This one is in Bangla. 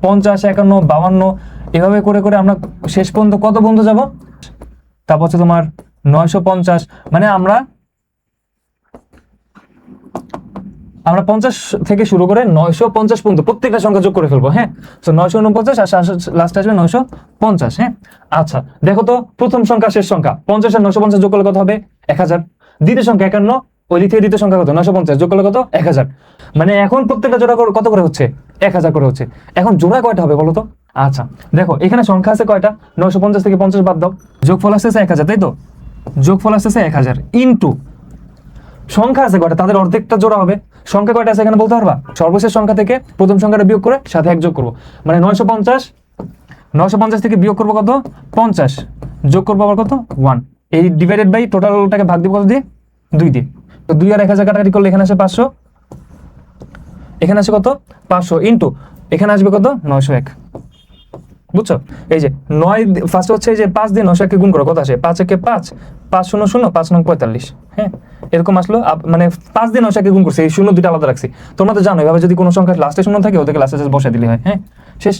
50, 51, 52 এভাবে করে করে আমরা শেষ পর্যন্ত কত পর্যন্ত যাব? তারপর হচ্ছে তোমার 950। মানে আমরা 50 থেকে শুরু করে 950 পর্যন্ত প্রত্যেকটা সংখ্যা যোগ করে ফেলবো। হ্যাঁ, তো 949 আর লাস্ট আসবে 950। হ্যাঁ, আচ্ছা দেখো তো, প্রথম সংখ্যা শেষ সংখ্যা 50 আর 950 যোগ করলে কত হবে? 1000। দ্বিতীয় সংখ্যা 51, ওই দিক থেকে দ্বিতীয় সংখ্যা কত? 950 যোগ করলে কত? 1000। মানে এখন প্রত্যেকটা জোড়া কত করে হচ্ছে? 1000 করে হচ্ছে। এখন জোড়া কয়টা হবে বলো তো? আচ্ছা দেখো, এখানে সংখ্যা আছে কয়টা? 950 থেকে 50 বাদ দাও, যোগফল আসতেছে 1000, তাই তো? যোগফল আসতেছে 1000 ইন্টু সংখ্যা আছে কয়টা, তাদের অর্ধেকটা জোড়া হবে। সংখ্যা কয়টা আছে এখানে বলতে পারবা? সর্বশেষ সংখ্যা থেকে প্রথম সংখ্যাটা বিয়োগ করে সাথে 1 যোগ করবো, মানে 950 থেকে বিয়োগ করবো কত? 50, যোগ করবো আবার কত? 1। এই ডিভাইডেড বাই টোটালটাকে ভাগ দিব কত দিয়ে? 2 দিয়ে। তো 2 আর 1000 কাটাকাটি করলে এখানে আসে 500, এখানে আসে কত? 500 ইন্টু এখানে আসবে কত? 901। বুঝছো? এই যে 9 ফার্স্ট হচ্ছে এই যে 5 দিয়ে 901 কে গুণ করো, কত আসে? 5 একে 5, 5 শূন্য শূন্য, 5 নং 45। হ্যাঁ, এরকম আসলো। মানে 5 দিয়ে 901 কে গুণ করছে, এই শূন্য দুটো আলাদা রাখছি। তোমরা তো জানো এভাবে যদি কোনো সংখ্যার লাস্টে শূন্য থাকে ওদেরকে লাস্টে বসে দিলে হয়। হ্যাঁ, শেষ।